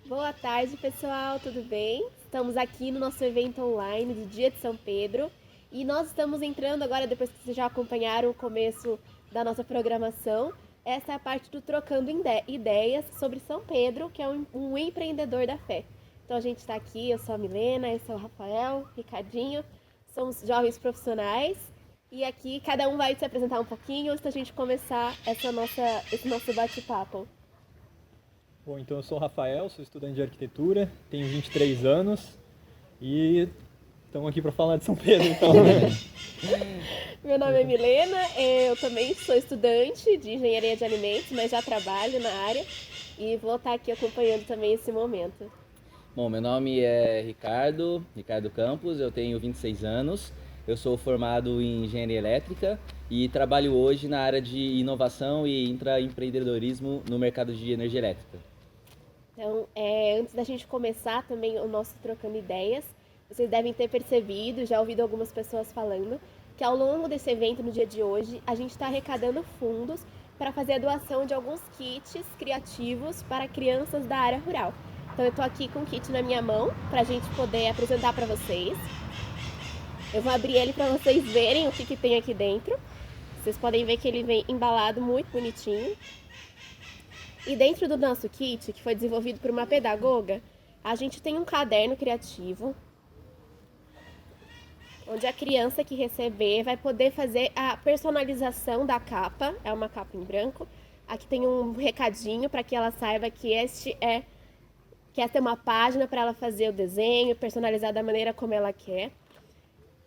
Boa tarde, pessoal, tudo bem? Estamos aqui no nosso evento online do Dia de São Pedro e nós estamos entrando agora, depois que vocês já acompanharam o começo da nossa programação, essa é a parte do Trocando Ideias sobre São Pedro, que é um empreendedor da fé. Então a gente está aqui, eu sou a Milena, eu sou o Rafael, Ricardinho, somos jovens profissionais e aqui cada um vai se apresentar um pouquinho antes da gente começar esse nosso bate-papo. Bom, então eu sou o Rafael, sou estudante de arquitetura, tenho 23 anos e estamos aqui para falar de São Pedro, então. Meu nome é Milena, eu também sou estudante de engenharia de alimentos, mas já trabalho na área e vou estar aqui acompanhando também esse momento. Bom, meu nome é Ricardo Campos, eu tenho 26 anos, eu sou formado em engenharia elétrica e trabalho hoje na área de inovação e intraempreendedorismo no mercado de energia elétrica. Então, antes da gente começar também o nosso Trocando Ideias, vocês devem ter percebido, já ouvido algumas pessoas falando, que ao longo desse evento, no dia de hoje, a gente está arrecadando fundos para fazer a doação de alguns kits criativos para crianças da área rural. Então, eu estou aqui com o kit na minha mão para a gente poder apresentar para vocês. Eu vou abrir ele para vocês verem o que tem aqui dentro. Vocês podem ver que ele vem embalado muito bonitinho. E dentro do nosso kit, que foi desenvolvido por uma pedagoga, a gente tem um caderno criativo, onde a criança que receber vai poder fazer a personalização da capa, é uma capa em branco. Aqui tem um recadinho para que ela saiba que essa é uma página para ela fazer o desenho, personalizar da maneira como ela quer.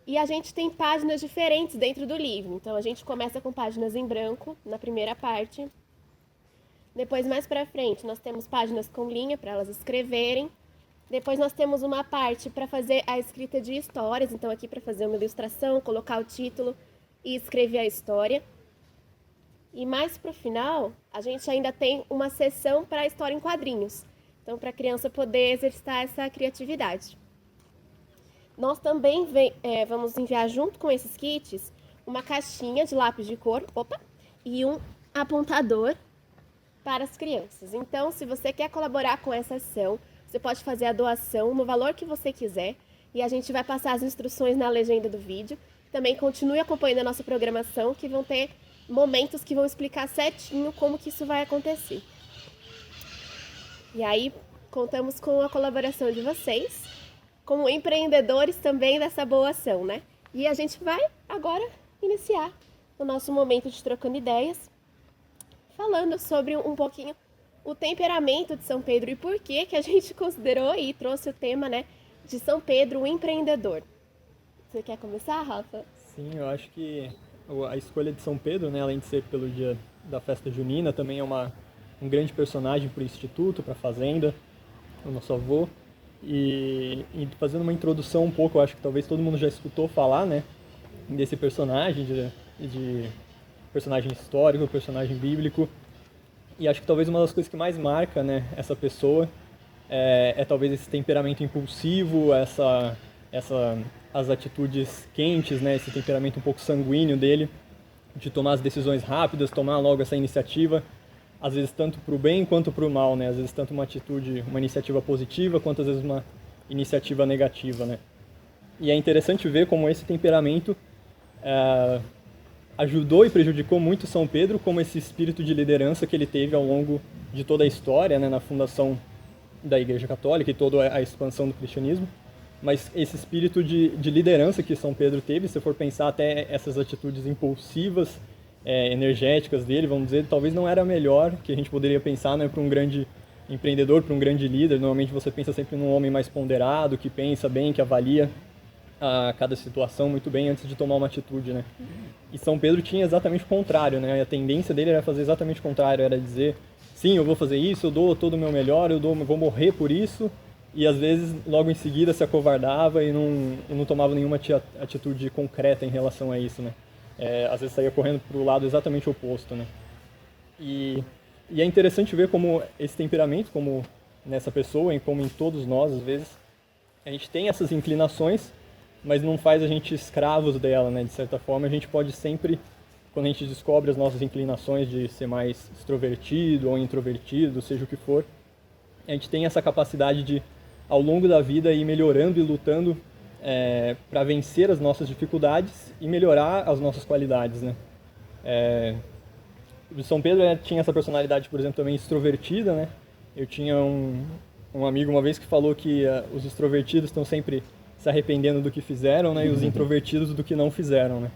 E a gente tem páginas diferentes dentro do livro, então a gente começa com páginas em branco na primeira parte. Depois, mais para frente, nós temos páginas com linha para elas escreverem. Depois nós temos uma parte para fazer a escrita de histórias, então aqui para fazer uma ilustração, colocar o título e escrever a história. E mais para o final, a gente ainda tem uma seção para a história em quadrinhos, então para a criança poder exercitar essa criatividade. Nós também vamos enviar junto com esses kits uma caixinha de lápis de cor e um apontador para as crianças. Então, se você quer colaborar com essa ação, você pode fazer a doação no valor que você quiser e a gente vai passar as instruções na legenda do vídeo. Também continue acompanhando a nossa programação, que vão ter momentos que vão explicar certinho como que isso vai acontecer. E aí, contamos com a colaboração de vocês, como empreendedores também dessa boa ação, né? E a gente vai agora iniciar o nosso momento de trocando ideias, falando sobre um pouquinho o temperamento de São Pedro e por que a gente considerou e trouxe o tema, né, de São Pedro, o empreendedor. Você quer começar, Rafa? Sim, eu acho que a escolha de São Pedro, né, além de ser pelo dia da festa junina, também é um grande personagem para o Instituto, para a Fazenda, o nosso avô. E fazendo uma introdução um pouco, eu acho que talvez todo mundo já escutou falar, né, desse personagem, de personagem histórico, personagem bíblico. E acho que talvez uma das coisas que mais marca, né, essa pessoa é talvez esse temperamento impulsivo, as atitudes quentes, né, esse temperamento um pouco sanguíneo dele, de tomar as decisões rápidas, tomar logo essa iniciativa, às vezes tanto para o bem quanto para o mal, né, às vezes tanto uma iniciativa positiva, quanto às vezes uma iniciativa negativa, né. E é interessante ver como esse temperamento ajudou e prejudicou muito São Pedro, como esse espírito de liderança que ele teve ao longo de toda a história, né, na fundação da Igreja Católica e toda a expansão do cristianismo. Mas esse espírito de liderança que São Pedro teve, se for pensar até essas atitudes impulsivas, energéticas dele, vamos dizer, talvez não era a melhor que a gente poderia pensar, né, para um grande empreendedor, para um grande líder. Normalmente você pensa sempre num homem mais ponderado, que pensa bem, que avalia a cada situação muito bem antes de tomar uma atitude, né? E São Pedro tinha exatamente o contrário, né? A tendência dele era fazer exatamente o contrário, era dizer, sim, eu vou fazer isso, eu dou todo o meu melhor, eu vou morrer por isso, e às vezes logo em seguida se acovardava e não tomava nenhuma atitude concreta em relação a isso, né? Às vezes saía correndo para o lado exatamente oposto, né? E é interessante ver como esse temperamento, como nessa pessoa, e como em todos nós, às vezes, a gente tem essas inclinações, mas não faz a gente escravos dela, né? De certa forma, a gente pode sempre, quando a gente descobre as nossas inclinações de ser mais extrovertido ou introvertido, seja o que for, a gente tem essa capacidade de, ao longo da vida, ir melhorando e lutando para vencer as nossas dificuldades e melhorar as nossas qualidades, né? O São Pedro tinha essa personalidade, por exemplo, também extrovertida, né? Eu tinha um amigo uma vez que falou que os extrovertidos estão sempre se arrependendo do que fizeram, né? E os introvertidos do que não fizeram, né?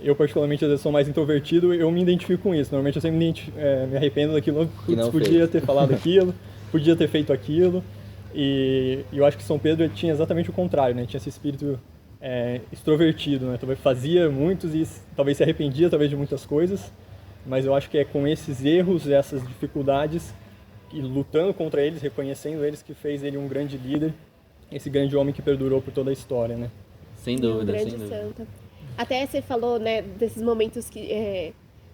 Eu particularmente às vezes sou mais introvertido, eu me identifico com isso. Normalmente eu sempre me arrependo daquilo, putz, podia ter falado aquilo, podia ter feito aquilo. E eu acho que São Pedro tinha exatamente o contrário, né? Tinha esse espírito extrovertido, né? Talvez fazia muitos e talvez se arrependia talvez de muitas coisas, mas eu acho que é com esses erros, essas dificuldades e lutando contra eles, reconhecendo eles, que fez ele um grande líder, esse grande homem que perdurou por toda a história, né? Sem dúvida, sem dúvida. Santo. Até você falou, né, desses momentos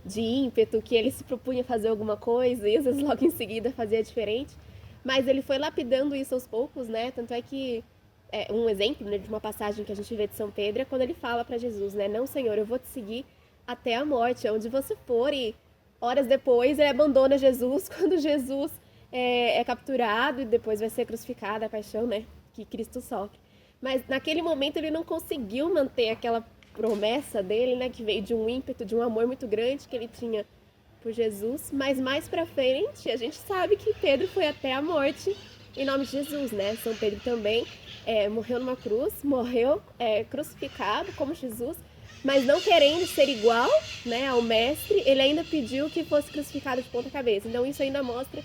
de ímpeto, que ele se propunha fazer alguma coisa e às vezes logo em seguida fazia diferente. Mas ele foi lapidando isso aos poucos, né? Tanto é que um exemplo, né, de uma passagem que a gente vê de São Pedro é quando ele fala para Jesus, né? Não, Senhor, eu vou te seguir até a morte, onde você for. E horas depois ele abandona Jesus, quando Jesus é capturado e depois vai ser crucificado, a paixão, né, que Cristo sofre. Mas naquele momento ele não conseguiu manter aquela promessa dele, né, que veio de um ímpeto, de um amor muito grande que ele tinha por Jesus, mas mais pra frente a gente sabe que Pedro foi até a morte em nome de Jesus, né? São Pedro também morreu numa cruz, morreu crucificado como Jesus, mas não querendo ser igual, né, ao mestre, ele ainda pediu que fosse crucificado de ponta cabeça. Então isso ainda mostra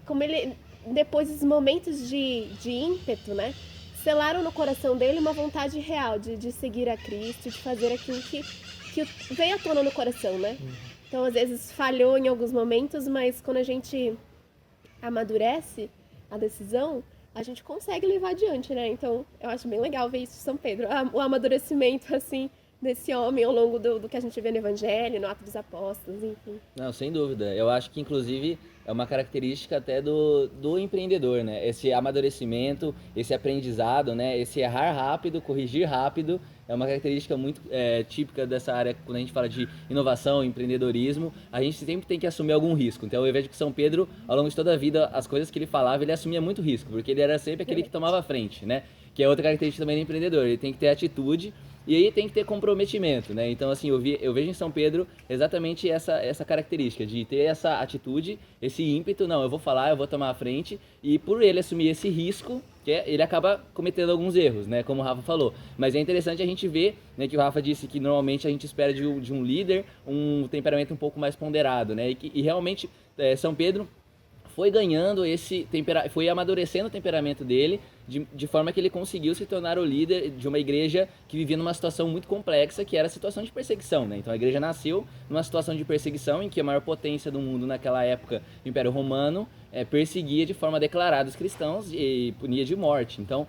como ele, depois dos momentos de ímpeto, né, selaram no coração dele uma vontade real de seguir a Cristo, de fazer aquilo que veio à tona no coração, né? Então, às vezes, falhou em alguns momentos, mas quando a gente amadurece a decisão, a gente consegue levar adiante, né? Então, eu acho bem legal ver isso de São Pedro. O amadurecimento, assim, desse homem ao longo do que a gente vê no Evangelho, no Atos dos Apóstolos, enfim. Não, sem dúvida. Eu acho que, inclusive, é uma característica até do empreendedor, né? Esse amadurecimento, esse aprendizado, né? Esse errar rápido, corrigir rápido, é uma característica muito típica dessa área. Quando a gente fala de inovação, empreendedorismo, a gente sempre tem que assumir algum risco. Então eu vejo que São Pedro, ao longo de toda a vida, as coisas que ele falava, ele assumia muito risco, porque ele era sempre aquele que tomava a frente, né? Que é outra característica também do empreendedor, ele tem que ter atitude e aí tem que ter comprometimento, né? Então, assim, eu vejo em São Pedro exatamente essa característica de ter essa atitude, esse ímpeto, não, eu vou falar, eu vou tomar a frente, e por ele assumir esse risco, ele acaba cometendo alguns erros, né? Como o Rafa falou. Mas é interessante a gente ver, né, que o Rafa disse que normalmente a gente espera de um líder um temperamento um pouco mais ponderado, né? E realmente São Pedro foi ganhando foi amadurecendo o temperamento dele, de forma que ele conseguiu se tornar o líder de uma igreja que vivia numa situação muito complexa, que era a situação de perseguição, né? Então a igreja nasceu numa situação de perseguição em que a maior potência do mundo naquela época, o Império Romano, perseguia de forma declarada os cristãos e punia de morte. Então,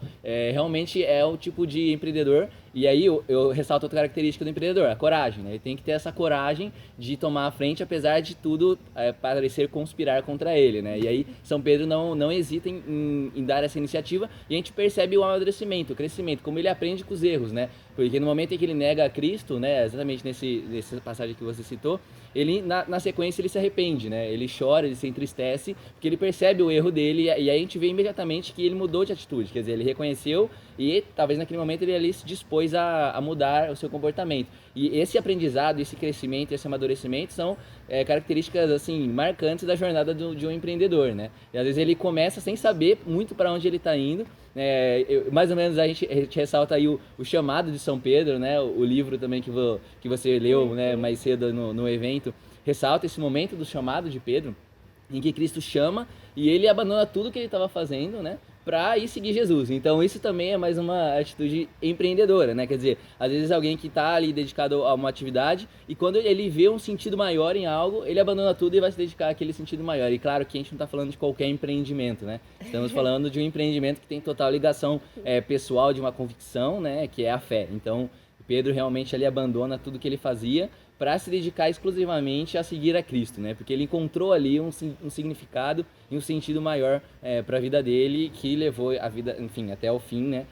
realmente é o tipo de empreendedor. E aí eu ressalto outra característica do empreendedor, a coragem, né? Ele tem que ter essa coragem de tomar a frente, apesar de tudo parecer conspirar contra ele, né? E aí São Pedro não hesita em dar essa iniciativa, e a gente percebe o amadurecimento, o crescimento, como ele aprende com os erros, né? Porque no momento em que ele nega a Cristo, né, exatamente nessa passagem que você citou, ele na sequência ele se arrepende, né? Ele chora, ele se entristece, porque ele percebe o erro dele, e aí a gente vê imediatamente que ele mudou de atitude, quer dizer, ele reconheceu e talvez naquele momento ele ali se dispôs a mudar o seu comportamento. E esse aprendizado, esse crescimento, esse amadurecimento são características assim marcantes da jornada de um empreendedor, né? E às vezes ele começa sem saber muito para onde ele está indo. Mais ou menos a gente ressalta aí o chamado de São Pedro, né? O livro também que você leu, né, mais cedo no evento, ressalta esse momento do chamado de Pedro, em que Cristo chama e ele abandona tudo que ele estava fazendo, né, para ir seguir Jesus. Então isso também é mais uma atitude empreendedora, né? Quer dizer, às vezes alguém que está ali dedicado a uma atividade e quando ele vê um sentido maior em algo, ele abandona tudo e vai se dedicar àquele sentido maior. E claro que a gente não está falando de qualquer empreendimento, né? Estamos falando de um empreendimento que tem total ligação pessoal, de uma convicção, né? Que é a fé. Então Pedro realmente ali abandona tudo que ele fazia para se dedicar exclusivamente a seguir a Cristo, né? Porque ele encontrou ali um significado e um sentido maior para a vida dele, que levou a vida, enfim, até o fim, né?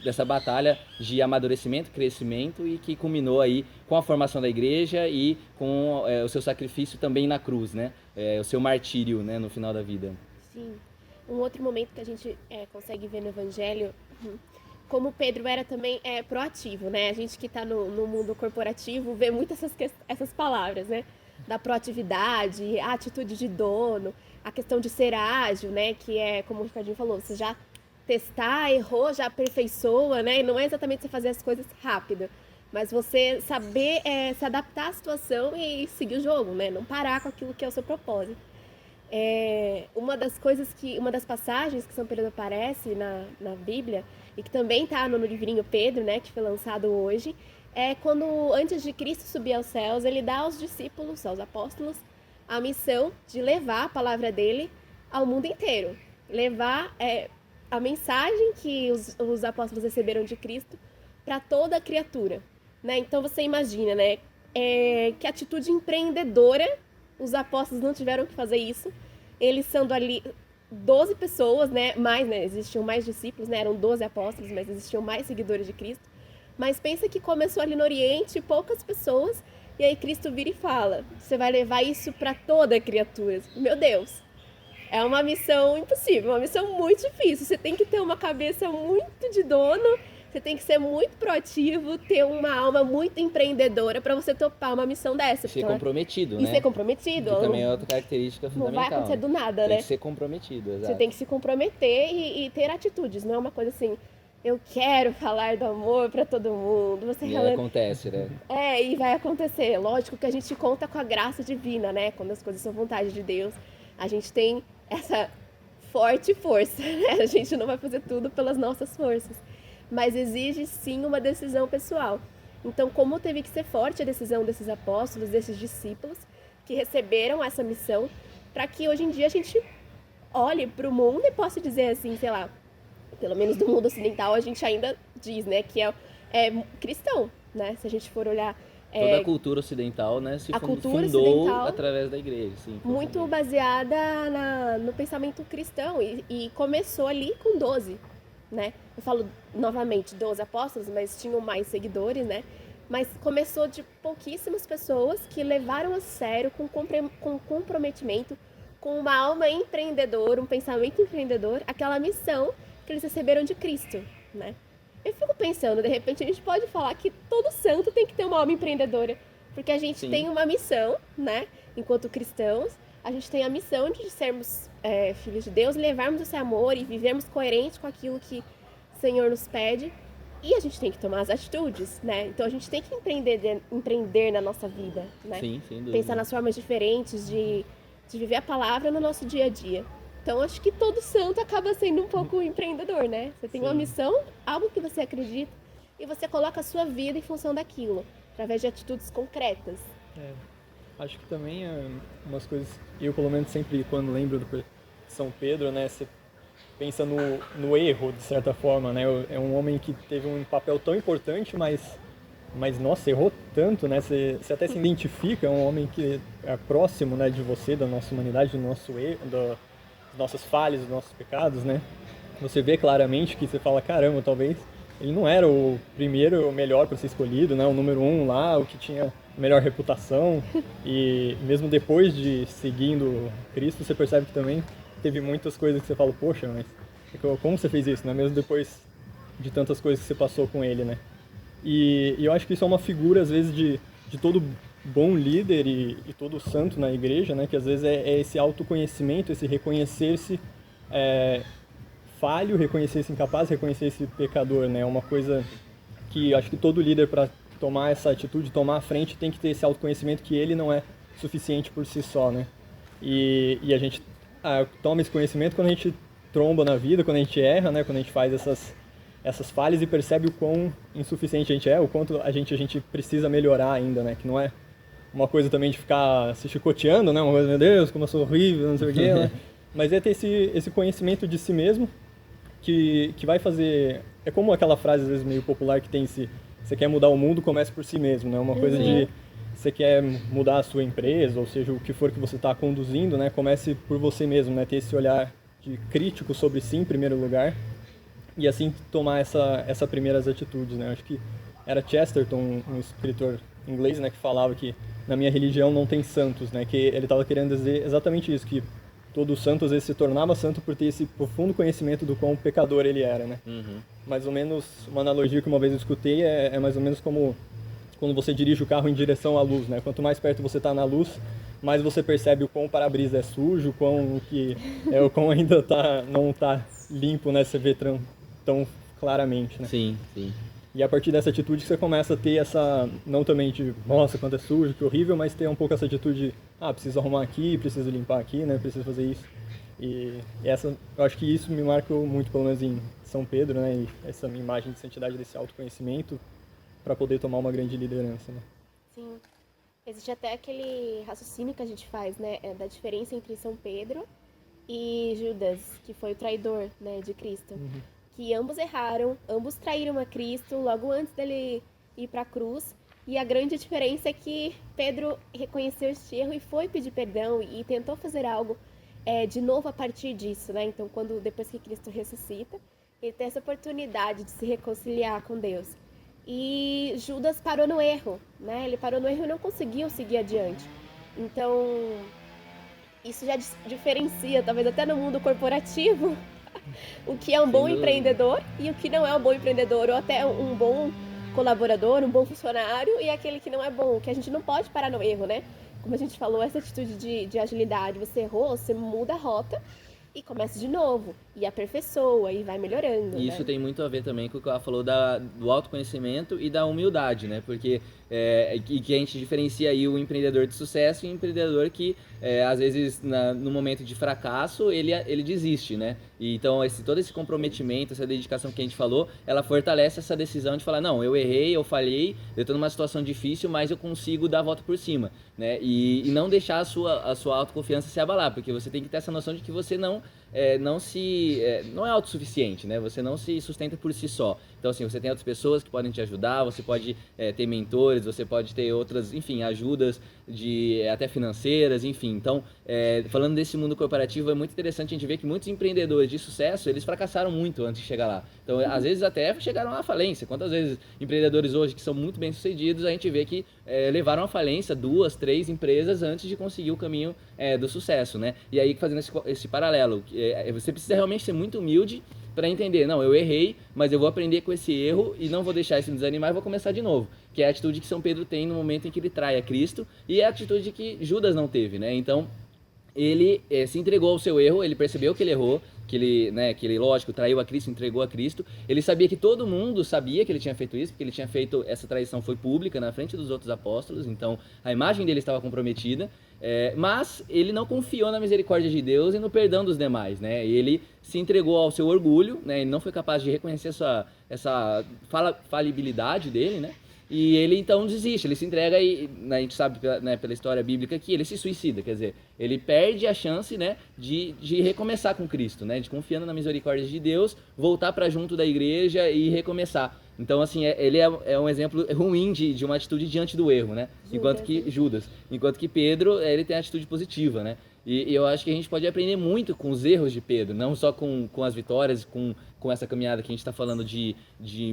Nessa batalha de amadurecimento, crescimento, e que culminou aí com a formação da igreja e com o seu sacrifício também na cruz, né? o seu martírio, né, no final da vida. Sim. Um outro momento que a gente consegue ver no Evangelho, como Pedro era também proativo, né? A gente que está no mundo corporativo vê muito essas palavras, né? Da proatividade, a atitude de dono, a questão de ser ágil, né? Que é, como o Ricardinho falou, você já testar, errou, já aperfeiçoa, né? E não é exatamente você fazer as coisas rápido, mas você saber se adaptar à situação e seguir o jogo, né? Não parar com aquilo que é o seu propósito. Uma das passagens que São Pedro aparece na Bíblia, e que também está no livrinho Pedro, né, que foi lançado hoje, é quando, antes de Cristo subir aos céus, ele dá aos discípulos, aos apóstolos, a missão de levar a palavra dele ao mundo inteiro. Levar a mensagem que os apóstolos receberam de Cristo para toda a criatura. Né? Então você imagina, né, que atitude empreendedora, os apóstolos não tiveram que fazer isso, eles sendo ali 12 pessoas, né, mais, né, existiam mais discípulos, né, eram 12 apóstolos, mas existiam mais seguidores de Cristo. Mas pensa que começou ali no Oriente, poucas pessoas, e aí Cristo vira e fala, você vai levar isso para toda a criatura. Meu Deus, é uma missão impossível, uma missão muito difícil, você tem que ter uma cabeça muito de dono, você tem que ser muito proativo, ter uma alma muito empreendedora para você topar uma missão dessa. Ser comprometido, né? E ser comprometido. Que também é outra característica fundamental. Não vai acontecer do nada, né? Tem que ser comprometido, exato. Você tem que se comprometer e ter atitudes, não é uma coisa assim, eu quero falar do amor para todo mundo. Acontece, né? E vai acontecer. Lógico que a gente conta com a graça divina, né? Quando as coisas são vontade de Deus, a gente tem essa forte força, né? A gente não vai fazer tudo pelas nossas forças. Mas exige sim uma decisão pessoal. Então, como teve que ser forte a decisão desses apóstolos, desses discípulos que receberam essa missão, para que hoje em dia a gente olhe para o mundo e possa dizer assim, sei lá, pelo menos do mundo ocidental a gente ainda diz, né, que é cristão, né? Se a gente for olhar toda a cultura ocidental, né, se fundou ocidental, através da igreja, sim. Muito baseada no pensamento cristão e começou ali com 12. Né? Eu falo novamente 12 apóstolos, mas tinham mais seguidores, né? Mas começou de pouquíssimas pessoas que levaram a sério, com comprometimento, com uma alma empreendedora, um pensamento empreendedor, aquela missão que eles receberam de Cristo, né? Eu fico pensando, de repente a gente pode falar que todo santo tem que ter uma alma empreendedora, porque a gente tem uma missão, né? Enquanto cristãos, a gente tem a missão de sermos filhos de Deus, levarmos esse amor e vivermos coerente com aquilo que o Senhor nos pede. E a gente tem que tomar as atitudes, né? Então a gente tem que empreender na nossa vida, né? Sim, sem dúvida. Pensar nas formas diferentes de viver a palavra no nosso dia a dia. Então acho que todo santo acaba sendo um pouco empreendedor, né? Você tem uma missão, algo que você acredita, e você coloca a sua vida em função daquilo, através de atitudes concretas. Acho que também umas coisas, eu pelo menos sempre quando lembro do São Pedro, né, você pensa no erro, de certa forma, né, é um homem que teve um papel tão importante, mas nossa, errou tanto, né, você até se identifica, é um homem que é próximo, né, de você, da nossa humanidade, do nosso erro, das nossas falhas, dos nossos pecados, né, você vê claramente que você fala, caramba, talvez ele não era o primeiro, o melhor para ser escolhido, né, o número 1 lá, o que tinha melhor reputação, e mesmo depois de seguindo Cristo, você percebe que também teve muitas coisas que você fala, poxa, mas como você fez isso, né? Mesmo depois de tantas coisas que você passou com ele, né? E eu acho que isso é uma figura, às vezes, de todo bom líder e todo santo na igreja, né? Que às vezes é esse autoconhecimento, esse reconhecer-se falho, reconhecer-se incapaz, reconhecer-se pecador, né? É uma coisa que acho que todo líder, para tomar essa atitude, tomar a frente, tem que ter esse autoconhecimento que ele não é suficiente por si só, né? E a gente toma esse conhecimento quando a gente tromba na vida, quando a gente erra, né? Quando a gente faz essas falhas e percebe o quão insuficiente a gente é, o quanto a gente precisa melhorar ainda, né? Que não é uma coisa também de ficar se chicoteando, né? Uma coisa, meu Deus, como eu sou horrível, não sei o quê, né? Mas é ter esse conhecimento de si mesmo que vai fazer... É como aquela frase, às vezes, meio popular que tem você quer mudar o mundo, comece por si mesmo, né? Uma coisa de você quer mudar a sua empresa, ou seja, o que for que você está conduzindo, né? Comece por você mesmo, né? Ter esse olhar de crítico sobre si, em primeiro lugar, e assim tomar essas primeiras atitudes, né? Acho que era Chesterton, um escritor inglês, né, que falava que na minha religião não tem santos, né, que ele estava querendo dizer exatamente isso, que todo santo às vezes se tornava santo por ter esse profundo conhecimento do quão pecador ele era, né. Mais ou menos, uma analogia que uma vez eu escutei é mais ou menos como quando você dirige o carro em direção à luz, né, quanto mais perto você está na luz, mais você percebe o quão o para-brisa é sujo, o quão ainda não está limpo, né, você vê tão claramente, né. Sim, sim. E a partir dessa atitude que você começa a ter essa, não também de, nossa, quanto é sujo, que horrível, mas ter um pouco essa atitude de, preciso arrumar aqui, preciso limpar aqui, né, preciso fazer isso. E eu acho que isso me marcou muito, pelo menos em São Pedro, né, e essa minha imagem de santidade, desse autoconhecimento, para poder tomar uma grande liderança, né. Sim. Existe até aquele raciocínio que a gente faz, né, da diferença entre São Pedro e Judas, que foi o traidor, né, de Cristo. Que ambos erraram, ambos traíram a Cristo logo antes dele ir para a cruz. E a grande diferença é que Pedro reconheceu este erro e foi pedir perdão e tentou fazer algo de novo a partir disso, né? Então, depois que Cristo ressuscita, ele tem essa oportunidade de se reconciliar com Deus. E Judas parou no erro, né? Ele parou no erro e não conseguiu seguir adiante. Então, isso já diferencia, talvez até no mundo corporativo, o que é um bom empreendedor e o que não é um bom empreendedor, ou até um bom colaborador, um bom funcionário e aquele que não é bom, que a gente não pode parar no erro, né? Como a gente falou, essa atitude de agilidade, você errou, você muda a rota e começa de novo, e aperfeiçoa, e vai melhorando. E isso né? tem muito a ver também com o que ela falou do autoconhecimento e da humildade, né? Porque que a gente diferencia aí o empreendedor de sucesso e o empreendedor que, às vezes, no momento de fracasso, ele desiste, né? E, então, todo esse comprometimento, essa dedicação que a gente falou, ela fortalece essa decisão de falar, não, eu errei, eu falhei, eu estou numa situação difícil, mas eu consigo dar a volta por cima, né? E não deixar a sua autoconfiança se abalar, porque você tem que ter essa noção de que você não é autossuficiente, né? Você não se sustenta por si só. Então, assim, você tem outras pessoas que podem te ajudar, você pode ter mentores, você pode ter outras, enfim, ajudas até financeiras, enfim. Então, falando desse mundo corporativo, é muito interessante a gente ver que muitos empreendedores de sucesso, eles fracassaram muito antes de chegar lá. Então, às vezes até chegaram à falência. Quantas vezes empreendedores hoje que são muito bem sucedidos, a gente vê que levaram à falência 2, 3 empresas antes de conseguir o caminho do sucesso, né? E aí, fazendo esse paralelo, você precisa realmente ser muito humilde para entender, não, eu errei, mas eu vou aprender com esse erro e não vou deixar isso me desanimar e vou começar de novo. Que é a atitude que São Pedro tem no momento em que ele trai a Cristo e é a atitude que Judas não teve, né? Então, ele se entregou ao seu erro, ele percebeu que ele errou, que ele, lógico, traiu a Cristo, entregou a Cristo. Ele sabia que todo mundo sabia que ele tinha feito isso, porque ele tinha feito, essa traição foi pública na frente dos outros apóstolos, então a imagem dele estava comprometida. Mas ele não confiou na misericórdia de Deus e no perdão dos demais, né? Ele se entregou ao seu orgulho, né? Ele não foi capaz de reconhecer essa falibilidade dele, né? E ele então desiste, ele se entrega e a gente sabe, né, pela história bíblica que ele se suicida, quer dizer, ele perde a chance, né, de recomeçar com Cristo, né, de confiando na misericórdia de Deus, voltar para junto da igreja e recomeçar. Então, assim, ele é um exemplo ruim de uma atitude diante do erro, né? Enquanto que Pedro, ele tem a atitude positiva, né? E eu acho que a gente pode aprender muito com os erros de Pedro, não só com as vitórias, com essa caminhada que a gente está falando de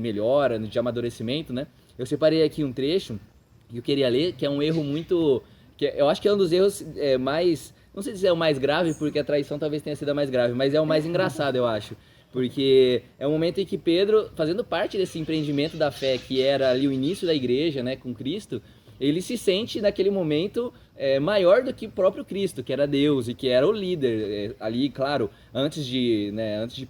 melhora, de amadurecimento, né? Eu separei aqui um trecho que eu queria ler, que é um erro muito... eu acho que é um dos erros mais... Não sei se é o mais grave, porque a traição talvez tenha sido a mais grave, mas é o mais engraçado, eu acho. Porque é o momento em que Pedro, fazendo parte desse empreendimento da fé, que era ali o início da igreja, né, com Cristo, ele se sente naquele momento maior do que o próprio Cristo, que era Deus e que era o líder. Ali, claro, antes de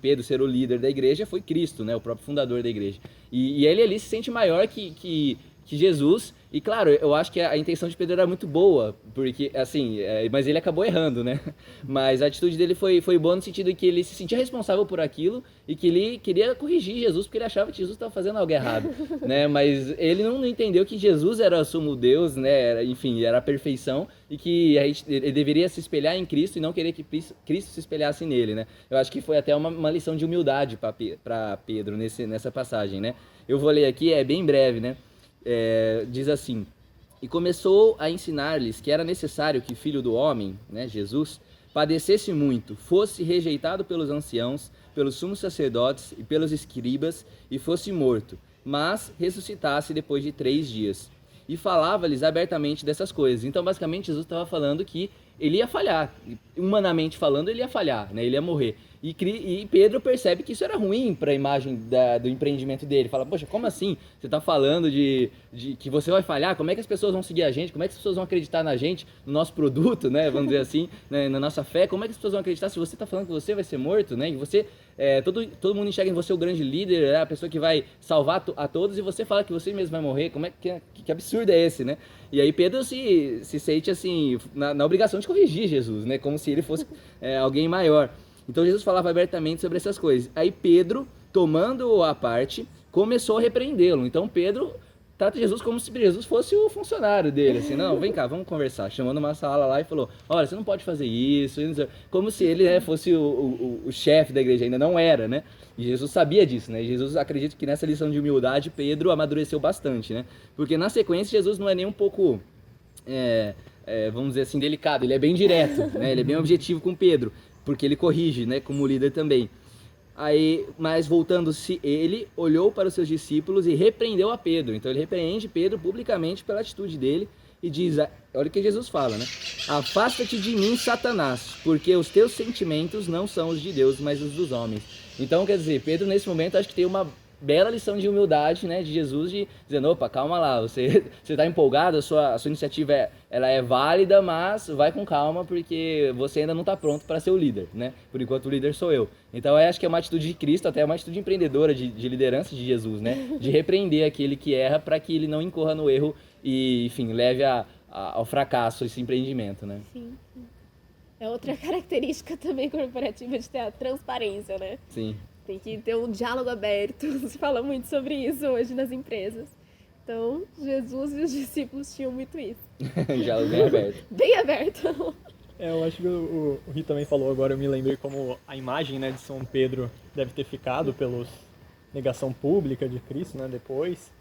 Pedro ser o líder da igreja, foi Cristo, né, o próprio fundador da igreja. E ele ali se sente maior que Jesus. E claro, eu acho que a intenção de Pedro era muito boa, porque assim, mas ele acabou errando, né? Mas a atitude dele foi boa no sentido de que ele se sentia responsável por aquilo e que ele queria corrigir Jesus porque ele achava que Jesus estava fazendo algo errado, né? Mas ele não entendeu que Jesus era o sumo Deus, né? Enfim, era a perfeição e que ele deveria se espelhar em Cristo e não querer que Cristo se espelhasse nele, né? Eu acho que foi até uma lição de humildade para Pedro nessa passagem, né? Eu vou ler aqui, é bem breve, né? Diz assim: e começou a ensinar-lhes que era necessário que o Filho do Homem, né, Jesus, padecesse muito, fosse rejeitado pelos anciãos, pelos sumos sacerdotes e pelos escribas, e fosse morto, mas ressuscitasse depois de 3 dias. e falava-lhes abertamente dessas coisas. Então, basicamente, Jesus estava falando que ele ia falhar, humanamente falando, ele ia falhar, né? Ele ia morrer. E Pedro percebe que isso era ruim para a imagem do empreendimento dele. Fala, poxa, como assim? Você está falando de que você vai falhar? Como é que as pessoas vão seguir a gente? Como é que as pessoas vão acreditar na gente, no nosso produto, né? Vamos dizer assim, né? Na nossa fé? Como é que as pessoas vão acreditar se você está falando que você vai ser morto, né? E você, todo mundo enxerga em você o grande líder, a pessoa que vai salvar a todos, e você fala que você mesmo vai morrer? Como é que absurdo é esse, né? E aí Pedro se sente assim, na obrigação de corrigir Jesus, né? Como se ele fosse alguém maior. Então Jesus falava abertamente sobre essas coisas. Aí Pedro, tomando-o à parte, começou a repreendê-lo. Então Pedro trata Jesus como se Jesus fosse o funcionário dele, assim, não, vem cá, vamos conversar. Chamando uma sala lá e falou, olha, você não pode fazer isso, como se ele fosse o chefe da igreja, ainda não era, né? E Jesus sabia disso, né? E Jesus, acredito que nessa lição de humildade, Pedro amadureceu bastante, né? Porque na sequência, Jesus não é nem um pouco, vamos dizer assim, delicado, ele é bem direto, né? Ele é bem objetivo com Pedro, porque ele corrige, né? Como líder também. Aí, mas voltando-se, ele olhou para os seus discípulos e repreendeu a Pedro. Então ele repreende Pedro publicamente pela atitude dele e diz, olha o que Jesus fala, né? Afasta-te de mim, Satanás, porque os teus sentimentos não são os de Deus, mas os dos homens. Então, quer dizer, Pedro nesse momento acho que tem uma bela lição de humildade, né, de Jesus, de dizendo, opa, calma lá, você está empolgado, a sua iniciativa ela é válida, mas vai com calma, porque você ainda não está pronto para ser o líder, né? Por enquanto o líder sou eu. Então eu acho que é uma atitude de Cristo, até uma atitude empreendedora de liderança de Jesus, né? De repreender aquele que erra para que ele não incorra no erro e, enfim, leve ao fracasso esse empreendimento, né? Sim. É outra característica também corporativa de ter a transparência, né? Sim. Tem que ter um diálogo aberto, se fala muito sobre isso hoje nas empresas. Então, Jesus e os discípulos tinham muito isso. Diálogo bem aberto. Bem aberto. Eu acho que o Ri também falou agora, eu me lembrei como a imagem, né, de São Pedro deve ter ficado pela negação pública de Cristo, né, depois.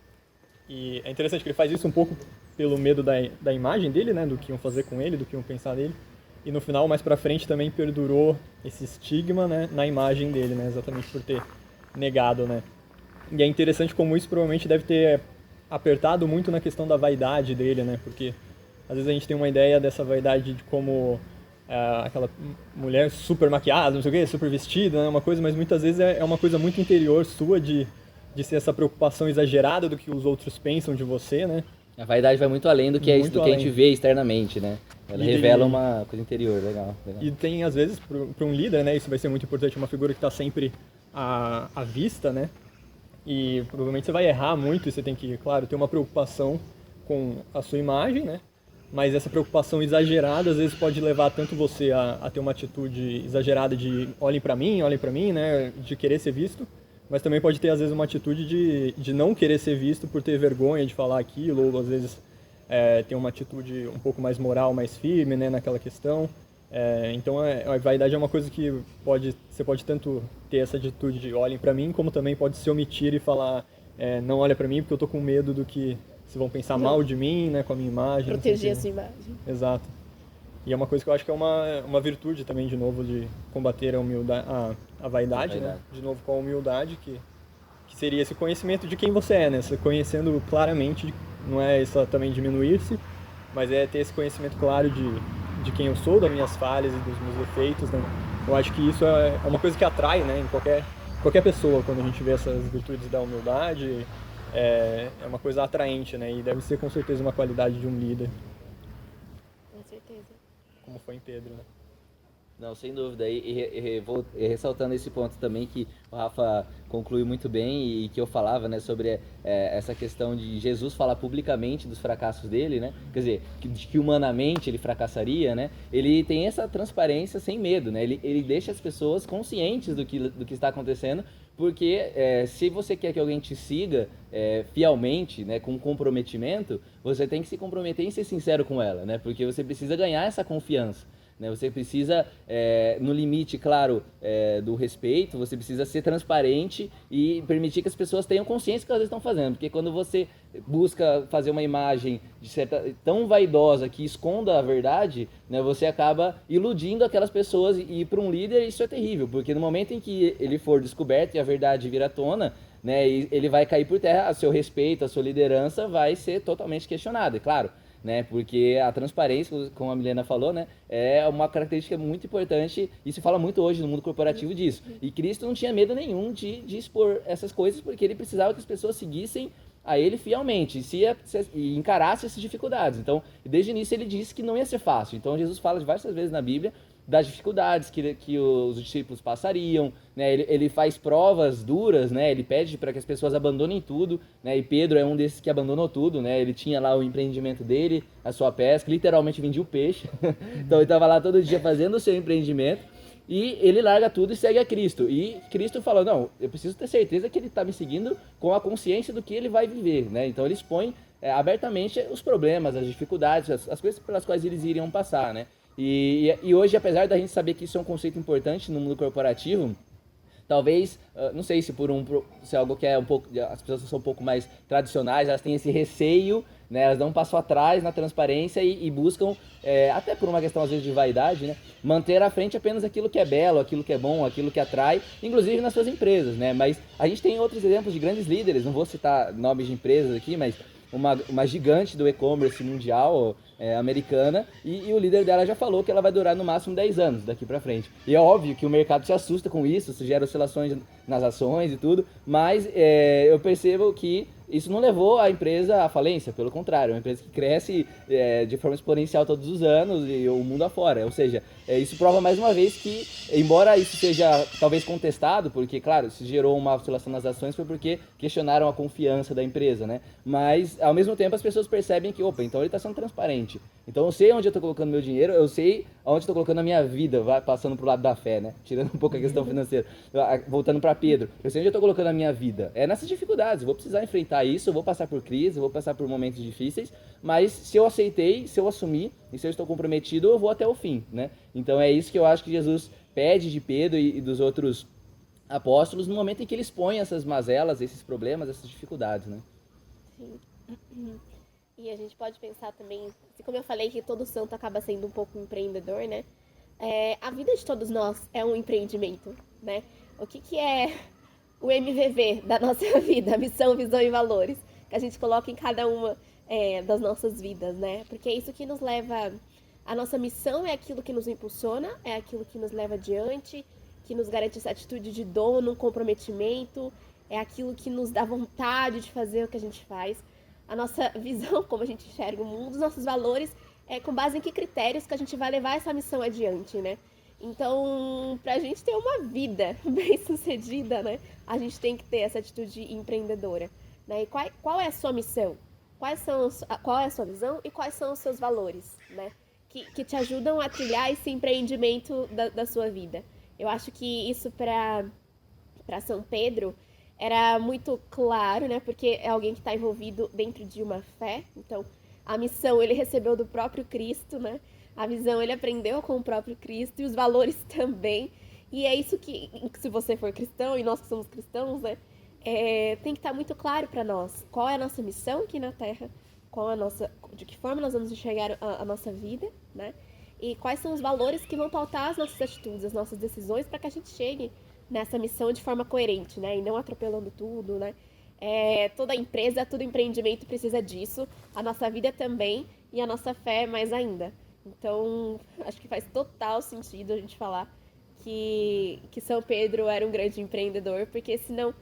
E é interessante que ele faz isso um pouco pelo medo da imagem dele, né, do que iam fazer com ele, do que iam pensar dele. E no final, mais pra frente, também perdurou esse estigma, né, na imagem dele, né, exatamente por ter negado, né. E é interessante como isso provavelmente deve ter apertado muito na questão da vaidade dele, né, porque às vezes a gente tem uma ideia dessa vaidade de como aquela mulher super maquiada, não sei o quê, super vestida, né, uma coisa, mas muitas vezes é uma coisa muito interior sua de ser essa preocupação exagerada do que os outros pensam de você, né. A vaidade vai muito além do que, do que a gente vê externamente, né? Ela revela uma coisa interior, legal. E tem, às vezes, para um líder, né, isso vai ser muito importante, uma figura que está sempre à vista, né, e provavelmente você vai errar muito e você tem que, claro, ter uma preocupação com a sua imagem, né, mas essa preocupação exagerada, às vezes, pode levar tanto você a ter uma atitude exagerada de olhem para mim, né, de querer ser visto, mas também pode ter, às vezes, uma atitude de não querer ser visto por ter vergonha de falar aquilo, ou às vezes ter uma atitude um pouco mais moral, mais firme, né, naquela questão. Então a vaidade é uma coisa que você pode tanto ter essa atitude de olhem para mim, como também pode se omitir e falar não olha para mim porque eu tô com medo do que se vão pensar mal de mim, né, com a minha imagem. Proteger a sua imagem. Exato. E é uma coisa que eu acho que é uma virtude também, de novo, de combater a vaidade, né? De novo, com a humildade, que seria esse conhecimento de quem você é, né? Você conhecendo claramente, não é isso também diminuir-se, mas é ter esse conhecimento claro de quem eu sou, das minhas falhas e dos meus defeitos, né? Eu acho que isso é uma coisa que atrai, né, em qualquer pessoa, quando a gente vê essas virtudes da humildade, é uma coisa atraente, né? E deve ser com certeza uma qualidade de um líder. Com certeza. Como foi em Pedro, né? Não, sem dúvida. E ressaltando esse ponto também que o Rafa concluiu muito bem e que eu falava, né, sobre essa questão de Jesus falar publicamente dos fracassos dele, né? Quer dizer, que humanamente ele fracassaria, né? Ele tem essa transparência sem medo, né? Ele deixa as pessoas conscientes do que está acontecendo, porque se você quer que alguém te siga fielmente, né, com comprometimento, você tem que se comprometer em ser sincero com ela, né? Porque você precisa ganhar essa confiança. Você precisa, no limite, claro, do respeito, você precisa ser transparente e permitir que as pessoas tenham consciência do que elas estão fazendo. Porque quando você busca fazer uma imagem tão vaidosa que esconda a verdade, né, você acaba iludindo aquelas pessoas, e para um líder isso é terrível, porque no momento em que ele for descoberto e a verdade vir à tona, né? E ele vai cair por terra, a seu respeito, a sua liderança vai ser totalmente questionada, é claro, né? Porque a transparência, como a Milena falou, né, é uma característica muito importante e se fala muito hoje no mundo corporativo disso. E Cristo não tinha medo nenhum de expor essas coisas porque ele precisava que as pessoas seguissem a ele fielmente e encarasse essas dificuldades. Então, desde o início ele disse que não ia ser fácil. Então, Jesus fala diversas vezes na Bíblia das dificuldades que os discípulos passariam, né? Ele faz provas duras, né? Ele pede para que as pessoas abandonem tudo, né? E Pedro é um desses que abandonou tudo, né? Ele tinha lá o empreendimento dele, a sua pesca, literalmente vendia o peixe. Então ele estava lá todo dia fazendo o seu empreendimento e ele larga tudo e segue a Cristo. E Cristo fala, não, eu preciso ter certeza que ele está me seguindo com a consciência do que ele vai viver, né? Então ele expõe abertamente os problemas, as dificuldades, as coisas pelas quais eles iriam passar, né? E hoje, apesar da gente saber que isso é um conceito importante no mundo corporativo, talvez, não sei se é algo que é um pouco, as pessoas são um pouco mais tradicionais, elas têm esse receio, né, elas dão um passo atrás na transparência e buscam, até por uma questão às vezes de vaidade, né, manter à frente apenas aquilo que é belo, aquilo que é bom, aquilo que atrai, inclusive nas suas empresas, né, mas a gente tem outros exemplos de grandes líderes, não vou citar nomes de empresas aqui, mas uma gigante do e-commerce mundial, americana, e o líder dela já falou que ela vai durar no máximo 10 anos daqui pra frente. E é óbvio que o mercado se assusta com isso gera oscilações nas ações e tudo, mas eu percebo que isso não levou a empresa à falência, pelo contrário, é uma empresa que cresce de forma exponencial todos os anos e o mundo afora. Ou seja, isso prova mais uma vez que, embora isso seja talvez contestado, porque, claro, se gerou uma oscilação nas ações foi porque questionaram a confiança da empresa, né? Mas, ao mesmo tempo, as pessoas percebem que, opa, então ele está sendo transparente. Então eu sei onde eu estou colocando meu dinheiro, eu sei onde estou colocando a minha vida, passando pro lado da fé, né? Tirando um pouco a questão financeira. Voltando para Pedro, eu sei onde eu estou colocando a minha vida. É nessas dificuldades, eu vou precisar enfrentar isso, eu vou passar por crise, eu vou passar por momentos difíceis, mas se eu aceitei, se eu assumir e se eu estou comprometido, eu vou até o fim, né? Então é isso que eu acho que Jesus pede de Pedro e dos outros apóstolos no momento em que eles põem essas mazelas, esses problemas, essas dificuldades, né? Sim. E a gente pode pensar também, assim como eu falei que todo santo acaba sendo um pouco empreendedor, né? A vida de todos nós é um empreendimento, né? O que é o MVV da nossa vida, missão, visão e valores, que a gente coloca em cada uma das nossas vidas, né? Porque é isso que nos leva... A nossa missão é aquilo que nos impulsiona, é aquilo que nos leva adiante, que nos garante essa atitude de dono, comprometimento, é aquilo que nos dá vontade de fazer o que a gente faz. A nossa visão, como a gente enxerga o mundo, os nossos valores, com base em que critérios que a gente vai levar essa missão adiante, né? Então, pra gente ter uma vida bem-sucedida, né, a gente tem que ter essa atitude empreendedora, né? E qual é a sua missão? Qual é a sua visão e quais são os seus valores, né? Que te ajudam a trilhar esse empreendimento da sua vida. Eu acho que isso para São Pedro era muito claro, né? Porque é alguém que está envolvido dentro de uma fé. Então, a missão ele recebeu do próprio Cristo, né? A visão ele aprendeu com o próprio Cristo e os valores também. E é isso que, se você for cristão e nós que somos cristãos, né? Tem que estar muito claro para nós qual é a nossa missão aqui na Terra, de que forma nós vamos enxergar a nossa vida, né? E quais são os valores que vão pautar as nossas atitudes, as nossas decisões para que a gente chegue nessa missão de forma coerente, né? E não atropelando tudo, né? Toda empresa, todo empreendimento precisa disso, a nossa vida também e a nossa fé mais ainda. Então, acho que faz total sentido a gente falar que São Pedro era um grande empreendedor, porque senão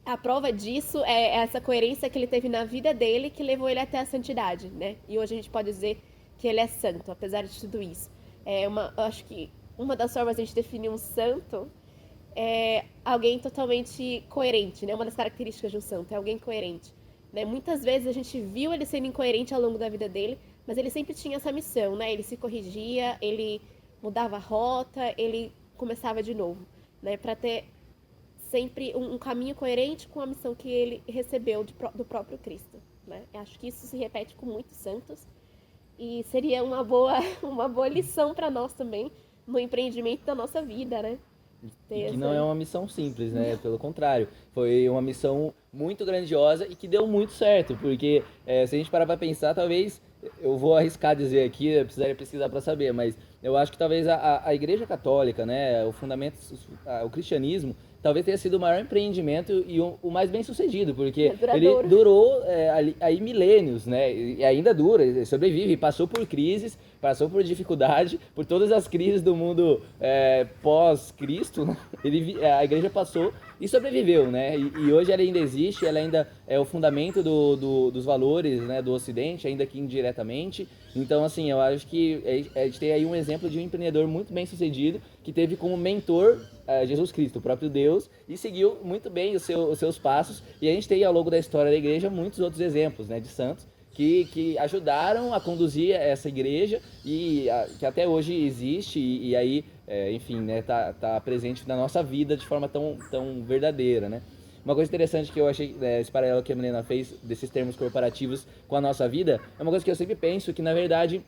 a prova disso é essa coerência que ele teve na vida dele que levou ele até a santidade, né? E hoje a gente pode dizer que ele é santo, apesar de tudo isso. Eu acho que uma das formas de a gente definir um santo é alguém totalmente coerente, né? Uma das características de um santo é alguém coerente, né? Muitas vezes a gente viu ele sendo incoerente ao longo da vida dele, mas ele sempre tinha essa missão, né? Ele se corrigia, ele mudava a rota, ele começava de novo, né? Para ter sempre um caminho coerente com a missão que ele recebeu do próprio Cristo, né? Eu acho que isso se repete com muitos santos e seria uma boa lição para nós também no empreendimento da nossa vida, né? E que não é uma missão simples, né? Pelo contrário, foi uma missão muito grandiosa e que deu muito certo, porque se a gente parar para pensar, talvez, eu vou arriscar dizer aqui, eu precisaria pesquisar para saber, mas eu acho que talvez a Igreja Católica, né, o fundamento, o cristianismo, talvez tenha sido o maior empreendimento e o mais bem sucedido, porque ele durou aí milênios, né? E ainda dura, ele sobrevive, passou por crises, passou por dificuldade, por todas as crises do mundo pós-Cristo, né? A igreja passou e sobreviveu, né? E hoje ela ainda existe, ela ainda é o fundamento dos valores, né, do Ocidente, ainda que indiretamente. Então, assim, eu acho que a gente tem aí um exemplo de um empreendedor muito bem sucedido, que teve como mentor Jesus Cristo, o próprio Deus, e seguiu muito bem os seus passos. E a gente tem ao longo da história da igreja muitos outros exemplos, né, de santos que ajudaram a conduzir essa igreja e que até hoje existe e aí, enfim, né, tá presente na nossa vida de forma tão verdadeira, né? Uma coisa interessante que eu achei, esse paralelo que a Milena fez desses termos corporativos com a nossa vida, é uma coisa que eu sempre penso que, na verdade,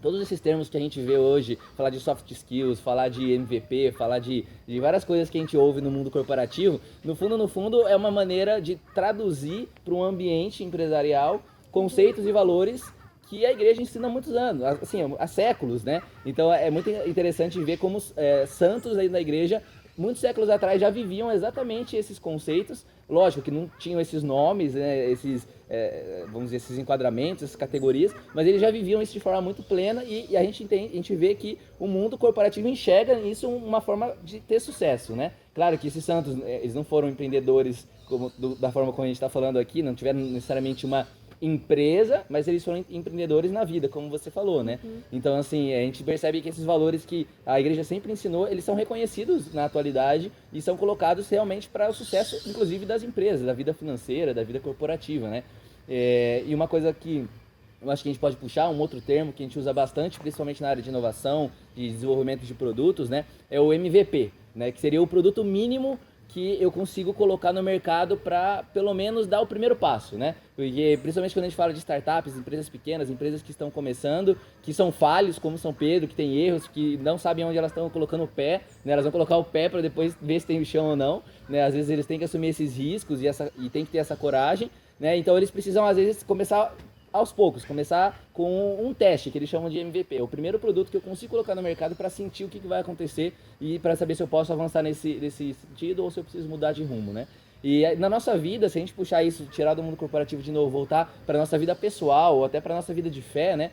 todos esses termos que a gente vê hoje, falar de soft skills, falar de MVP, falar de várias coisas que a gente ouve no mundo corporativo, no fundo é uma maneira de traduzir para um ambiente empresarial conceitos e valores que a igreja ensina há muitos anos, assim, há séculos, né? Então é muito interessante ver como santos aí na igreja, muitos séculos atrás, já viviam exatamente esses conceitos. Lógico que não tinham esses nomes, né, vamos dizer, esses enquadramentos, essas categorias, mas eles já viviam isso de forma muito plena e a gente vê que o mundo corporativo enxerga isso uma forma de ter sucesso, né? Claro que esses santos, eles não foram empreendedores da forma como a gente está falando aqui, não tiveram necessariamente uma empresa, mas eles foram empreendedores na vida, como você falou, né? Então, assim, a gente percebe que esses valores que a igreja sempre ensinou, eles são reconhecidos na atualidade e são colocados realmente para o sucesso, inclusive, das empresas, da vida financeira, da vida corporativa, né? E uma coisa que eu acho que a gente pode puxar, um outro termo que a gente usa bastante, principalmente na área de inovação, de desenvolvimento de produtos, né? É o MVP, né? Que seria o produto mínimo que eu consigo colocar no mercado para, pelo menos, dar o primeiro passo, né? Porque, principalmente quando a gente fala de startups, empresas pequenas, empresas que estão começando, que são falhos, como São Pedro, que tem erros, que não sabem onde elas estão colocando o pé, né? Elas vão colocar o pé para depois ver se tem o chão ou não, né? Às vezes eles têm que assumir esses riscos e tem que ter essa coragem, né? Então eles precisam, às vezes, começar aos poucos, começar com um teste, que eles chamam de MVP. É o primeiro produto que eu consigo colocar no mercado para sentir o que vai acontecer e para saber se eu posso avançar nesse sentido ou se eu preciso mudar de rumo, né? E na nossa vida, se a gente puxar isso, tirar do mundo corporativo de novo, voltar para nossa vida pessoal ou até para nossa vida de fé, né?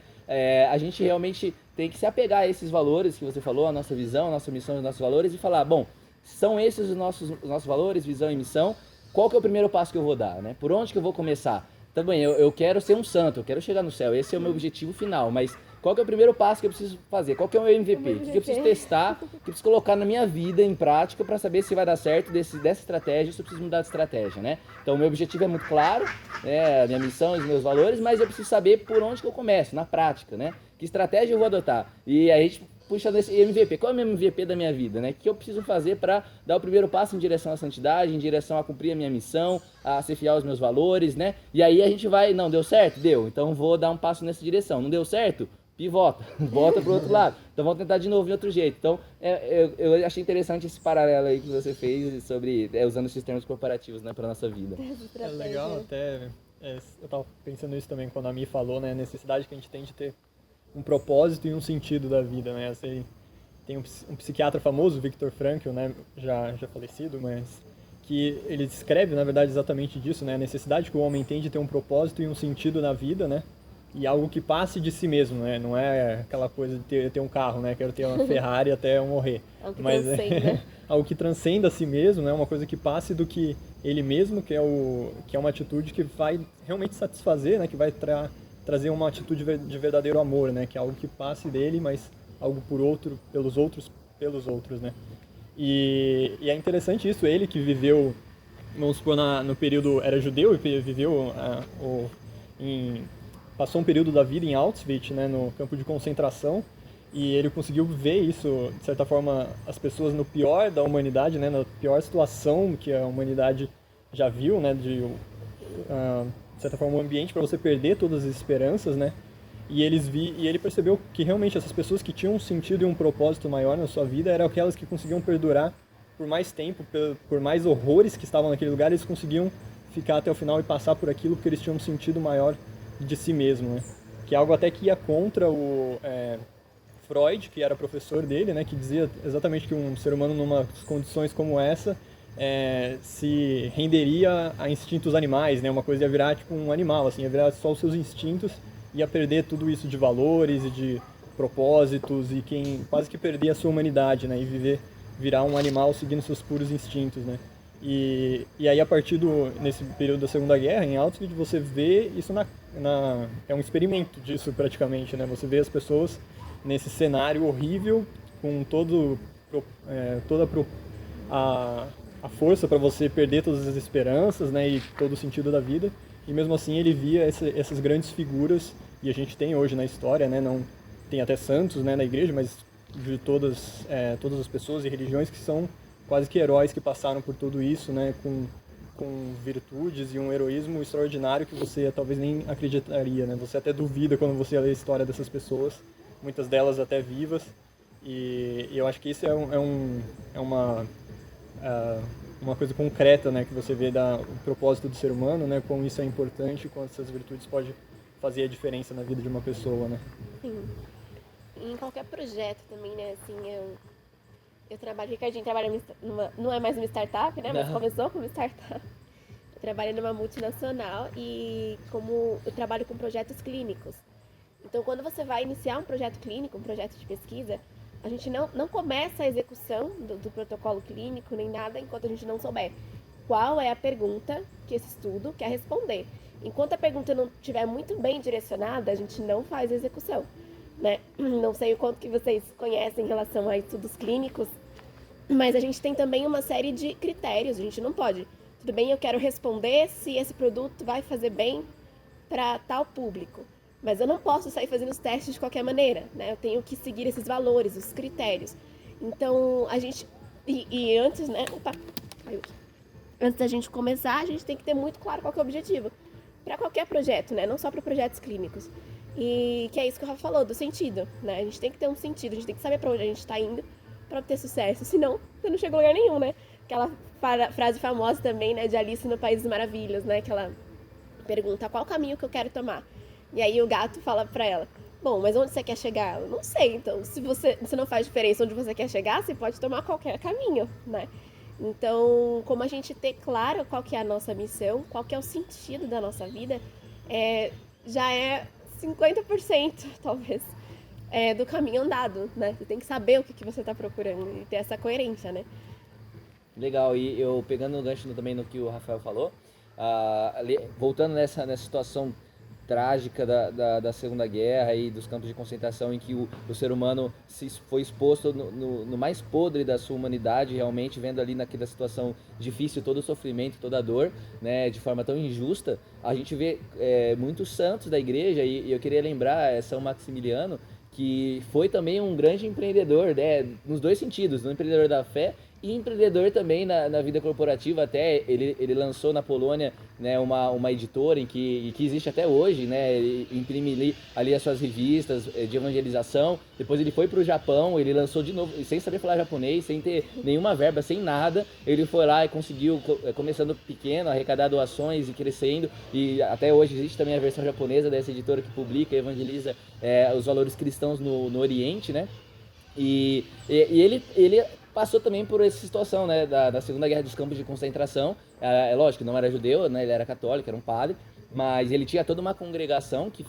A gente realmente tem que se apegar a esses valores que você falou, a nossa visão, a nossa missão, os nossos valores e falar, bom, são esses os nossos valores, visão e missão, qual que é o primeiro passo que eu vou dar, né? Por onde que eu vou começar? Tá bem, eu quero ser um santo, eu quero chegar no céu, esse é o meu objetivo final, mas qual que é o primeiro passo que eu preciso fazer? Qual que é o meu MVP? O que eu preciso testar, o que eu preciso colocar na minha vida em prática para saber se vai dar certo dessa estratégia, se eu preciso mudar de estratégia, né? Então, o meu objetivo é muito claro, a minha missão e os meus valores, mas eu preciso saber por onde que eu começo, na prática, né? Que estratégia eu vou adotar? E aí a gente puxa desse MVP. Qual é o meu MVP da minha vida, né? O que eu preciso fazer para dar o primeiro passo em direção à santidade, em direção a cumprir a minha missão, a ser fiel aos meus valores, né? E aí a gente vai, não, deu certo? Deu. Então vou dar um passo nessa direção. Não deu certo? Pivota, volta pro outro lado. Então vamos tentar de novo de outro jeito. Então eu achei interessante esse paralelo aí que você fez sobre usando esses termos corporativos, né, para nossa vida. É legal até, eu tava pensando isso também quando a Mi falou, né, a necessidade que a gente tem de ter um propósito e um sentido da vida, né? Assim, tem um psiquiatra famoso, Viktor Frankl, né, já falecido, mas que ele descreve, na verdade, exatamente disso, né? A necessidade que o homem tem de ter um propósito e um sentido na vida, né? E algo que passe de si mesmo, né? Não é aquela coisa de ter um carro, né? Quero ter uma Ferrari até eu morrer. Algo que mas transcenda. Algo que transcenda a si mesmo, né? Uma coisa que passe do que ele mesmo, que é uma atitude que vai realmente satisfazer, né? Que vai trazer uma atitude de verdadeiro amor, né? Que é algo que passe dele, mas algo pelos outros, né? E é interessante isso, ele que viveu, vamos supor, no período, era judeu e viveu passou um período da vida em Auschwitz, né, no campo de concentração, e ele conseguiu ver isso, de certa forma, as pessoas no pior da humanidade, né, na pior situação que a humanidade já viu, né, de certa forma, um ambiente para você perder todas as esperanças, né, e ele percebeu que realmente essas pessoas que tinham um sentido e um propósito maior na sua vida eram aquelas que conseguiam perdurar por mais tempo, por mais horrores que estavam naquele lugar, eles conseguiam ficar até o final e passar por aquilo porque eles tinham um sentido maior de si mesmo, né? Que é algo até que ia contra o Freud, que era professor dele, né? Que dizia exatamente que um ser humano numa condições como essa se renderia a instintos animais, né? Uma coisa ia virar tipo um animal, assim, ia virar só os seus instintos, ia perder tudo isso de valores e de propósitos e quase que perder a sua humanidade, né? E virar um animal seguindo seus puros instintos, né? E aí, a partir nesse período da Segunda Guerra, em Auschwitz, você vê isso é um experimento disso, praticamente, né? Você vê as pessoas nesse cenário horrível, com toda a força para você perder todas as esperanças, né? E todo o sentido da vida. E mesmo assim, ele via essas grandes figuras, e a gente tem hoje na história, né? Não, tem até santos, né, na igreja, mas de todas as pessoas e religiões que são quase que heróis que passaram por tudo isso, né, com virtudes e um heroísmo extraordinário que você talvez nem acreditaria, né? Você até duvida quando você lê a história dessas pessoas, muitas delas até vivas, e eu acho que isso é uma coisa concreta, né, que você vê o propósito do ser humano, né, como isso é importante, como essas virtudes podem fazer a diferença na vida de uma pessoa, né? Sim. Em qualquer projeto também, né, assim, eu trabalho, o Ricardinho trabalha não é mais uma startup, né, mas começou como startup. Eu trabalho numa multinacional e eu trabalho com projetos clínicos. Então, quando você vai iniciar um projeto clínico, um projeto de pesquisa, a gente não começa a execução do protocolo clínico nem nada enquanto a gente não souber qual é a pergunta que esse estudo quer responder. Enquanto a pergunta não estiver muito bem direcionada, a gente não faz a execução, né? Não sei o quanto que vocês conhecem em relação a estudos clínicos, mas a gente tem também uma série de critérios. A gente não pode, tudo bem, eu quero responder se esse produto vai fazer bem para tal público, mas eu não posso sair fazendo os testes de qualquer maneira, né? Eu tenho que seguir esses valores, os critérios. Então, a gente... E antes, né? Opa, caiu aqui. Antes da gente começar, a gente tem que ter muito claro qual que é o objetivo. Para qualquer projeto, né? Não só para projetos clínicos. E que é isso que o Rafa falou, do sentido, né? A gente tem que ter um sentido, a gente tem que saber para onde a gente está indo para obter sucesso. Senão, você não chega a lugar nenhum, né? Aquela frase famosa também, né? De Alice no País das Maravilhas, né? Que ela pergunta qual caminho que eu quero tomar. E aí o gato fala para ela, bom, mas onde você quer chegar? Ela, não sei, então se não faz diferença onde você quer chegar, você pode tomar qualquer caminho, né? Então, como a gente ter claro qual que é a nossa missão, qual que é o sentido da nossa vida, já é 50%, talvez, do caminho andado, né? Você tem que saber o que você está procurando e ter essa coerência, né? Legal, e eu pegando o gancho também no que o Rafael falou, voltando nessa situação trágica da Segunda Guerra e dos campos de concentração, em que o ser humano foi exposto no mais podre da sua humanidade, realmente vendo ali naquela situação difícil todo o sofrimento, toda a dor, né, de forma tão injusta. A gente vê muitos santos da igreja, e eu queria lembrar São Maximiliano, que foi também um grande empreendedor, né, nos dois sentidos, um empreendedor da fé e empreendedor também na vida corporativa. Até ele lançou na Polônia, né, uma editora que existe até hoje, né, ele imprime ali as suas revistas de evangelização. Depois ele foi para o Japão, ele lançou de novo, sem saber falar japonês, sem ter nenhuma verba, sem nada. Ele foi lá e conseguiu, começando pequeno, arrecadar doações e crescendo. E até hoje existe também a versão japonesa dessa editora que publica e evangeliza os valores cristãos no Oriente, né? E ele passou também por essa situação, né, da Segunda Guerra dos Campos de Concentração. É lógico que não era judeu, né, ele era católico, era um padre, mas ele tinha toda uma congregação que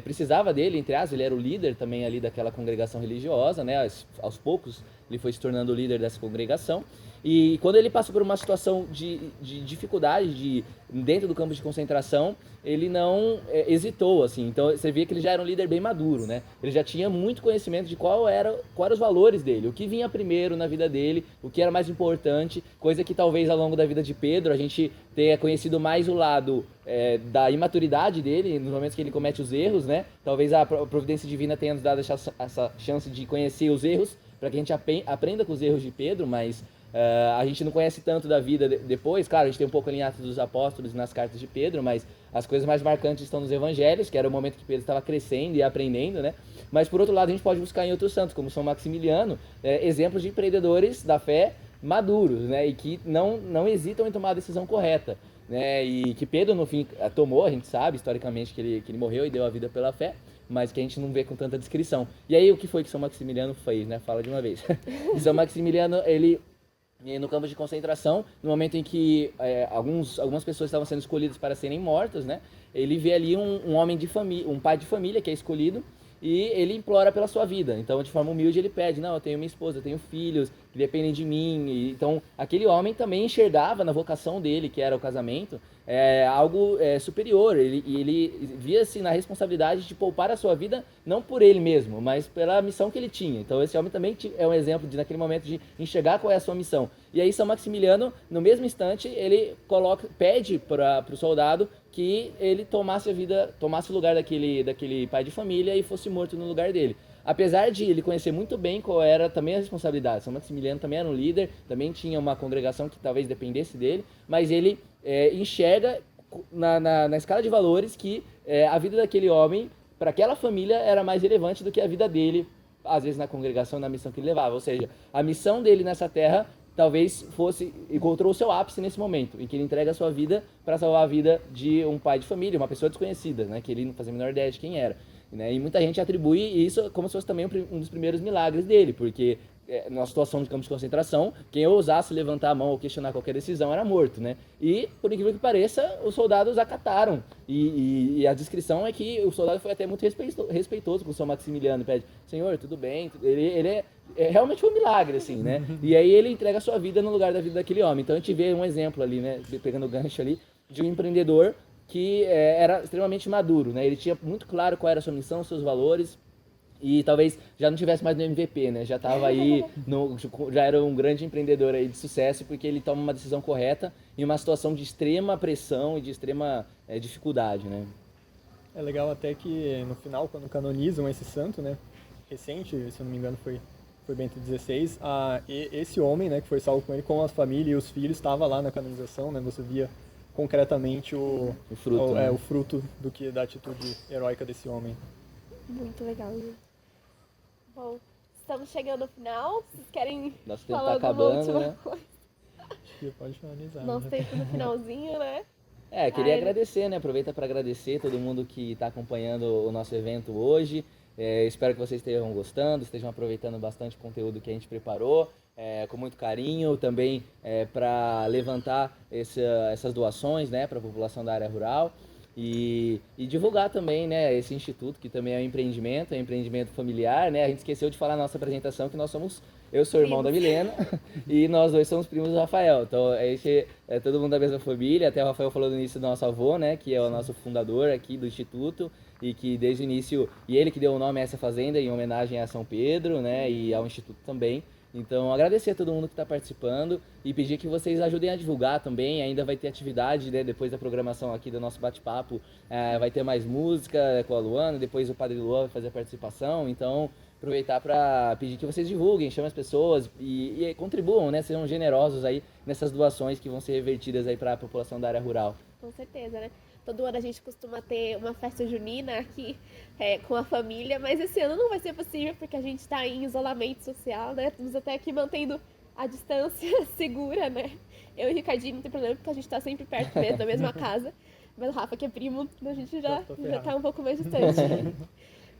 precisava dele, entre aspas, ele era o líder também ali daquela congregação religiosa, né, aos poucos ele foi se tornando o líder dessa congregação. E quando ele passou por uma situação de dificuldade dentro do campo de concentração, ele não hesitou, assim. Então você via que ele já era um líder bem maduro, né? Ele já tinha muito conhecimento de quais eram os valores dele, o que vinha primeiro na vida dele, o que era mais importante, coisa que talvez ao longo da vida de Pedro a gente tenha conhecido mais o lado da imaturidade dele, nos momentos que ele comete os erros, né? Talvez a providência divina tenha nos dado essa chance de conhecer os erros, para que a gente aprenda com os erros de Pedro, mas a gente não conhece tanto da vida depois. Claro, a gente tem um pouco ali em Atos dos Apóstolos e nas cartas de Pedro, mas as coisas mais marcantes estão nos evangelhos, que era o momento que Pedro estava crescendo e aprendendo, né? Mas por outro lado, a gente pode buscar em outros santos, como São Maximiliano, exemplos de empreendedores da fé, maduros, né? E que não hesitam em tomar a decisão correta, né? E que Pedro, no fim, tomou, a gente sabe, historicamente, que ele morreu e deu a vida pela fé, mas que a gente não vê com tanta descrição. E aí, o que foi que São Maximiliano fez, né? Fala de uma vez. E São Maximiliano, ele, no campo de concentração, no momento em que algumas pessoas estavam sendo escolhidas para serem mortas, né? Ele vê ali um homem de família, um pai de família que é escolhido, e ele implora pela sua vida. Então, de forma humilde, ele pede: não, eu tenho minha esposa, eu tenho filhos que dependem de mim. Então, aquele homem também enxergava na vocação dele, que era o casamento, algo superior. Ele via-se na responsabilidade de poupar a sua vida, não por ele mesmo, mas pela missão que ele tinha. Então, esse homem também é um exemplo naquele momento, de enxergar qual é a sua missão. E aí, São Maximiliano, no mesmo instante, ele pede para o soldado que ele tomasse o lugar daquele pai de família e fosse morto no lugar dele. Apesar de ele conhecer muito bem qual era também a responsabilidade. São Maximiliano também era um líder, também tinha uma congregação que talvez dependesse dele, mas ele enxerga na escala de valores que a vida daquele homem, para aquela família, era mais relevante do que a vida dele, às vezes na congregação, na missão que ele levava. Ou seja, a missão dele nessa terra talvez encontrou o seu ápice nesse momento, em que ele entrega a sua vida para salvar a vida de um pai de família, uma pessoa desconhecida, né, que ele não fazia a menor ideia de quem era. Né? E muita gente atribui isso como se fosse também um dos primeiros milagres dele, porque numa situação de campo de concentração, quem ousasse levantar a mão ou questionar qualquer decisão era morto, né? E, por incrível que pareça, os soldados acataram. E a descrição é que o soldado foi até muito respeitoso com o São Maximiliano, pede: Senhor, tudo bem? Ele realmente foi um milagre, assim, né? E aí ele entrega a sua vida no lugar da vida daquele homem. Então a gente vê um exemplo ali, né, pegando o gancho ali, de um empreendedor que era extremamente maduro, né? Ele tinha muito claro qual era a sua missão, seus valores, e talvez já não tivesse mais no MVP, né? Já estava aí, já era um grande empreendedor aí de sucesso, porque ele toma uma decisão correta em uma situação de extrema pressão e de extrema dificuldade, né? É legal até que no final, quando canonizam esse santo, né, recente, se eu não me engano foi Bento XVI, esse homem, né, que foi salvo com ele, com a família e os filhos, estava lá na canonização, né? Você via concretamente o fruto, né? O fruto da atitude heróica desse homem. Muito legal, gente. Bom, estamos chegando ao final. Vocês querem Nosso tempo falar tá alguma acabando, última né? coisa? Acho que pode finalizar. Nosso tempo no finalzinho, né? Queria agradecer, né? Aproveita para agradecer todo mundo que está acompanhando o nosso evento hoje. Espero que vocês estejam gostando, estejam aproveitando bastante o conteúdo que a gente preparou, com muito carinho, também para levantar essas doações, né, para a população da área rural. E divulgar também, né, esse instituto, que também é um empreendimento familiar, né? A gente esqueceu de falar na nossa apresentação que eu sou irmão da Milena e nós dois somos primos do Rafael. Então, é todo mundo da mesma família. Até o Rafael falou no início do nosso avô, né, que é o nosso fundador aqui do instituto, e que desde o início, e ele que deu o nome a essa fazenda em homenagem a São Pedro, né, e ao instituto também. Então, agradecer a todo mundo que está participando e pedir que vocês ajudem a divulgar também. Ainda vai ter atividade, né, depois da programação aqui do nosso bate-papo. Vai ter mais música com a Luana, depois o Padre Luan vai fazer a participação. Então, aproveitar para pedir que vocês divulguem, chamem as pessoas e contribuam, né, sejam generosos aí nessas doações que vão ser revertidas aí para a população da área rural. Com certeza, né? Todo ano a gente costuma ter uma festa junina aqui com a família, mas esse ano não vai ser possível porque a gente está em isolamento social, né? Estamos até aqui mantendo a distância segura, né? Eu e o Ricardinho não tem problema porque a gente está sempre perto mesmo, da mesma casa. Mas o Rafa, que é primo, a gente já tá um pouco mais distante.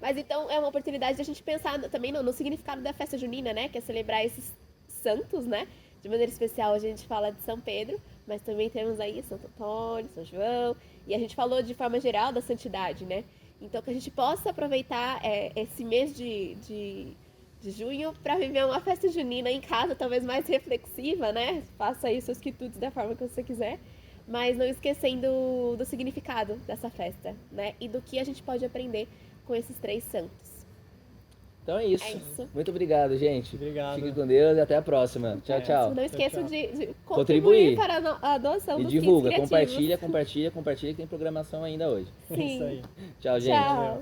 Mas então é uma oportunidade de a gente pensar também no significado da festa junina, né? Que é celebrar esses santos, né? De maneira especial a gente fala de São Pedro, mas também temos aí Santo Antônio, São João, e a gente falou de forma geral da santidade, né? Então que a gente possa aproveitar esse mês de junho para viver uma festa junina em casa, talvez mais reflexiva, né? Faça aí seus quitutes da forma que você quiser, mas não esquecendo do significado dessa festa, né? E do que a gente pode aprender com esses 3 santos. Então é isso. Muito obrigado, gente. Obrigado. Fique com Deus e até a próxima. Tchau, tchau. Não esqueçam de contribuir para a doação e dos divulga, kits criativos. compartilha que tem programação ainda hoje. Sim. Isso aí. Tchau, gente. Tchau. Valeu.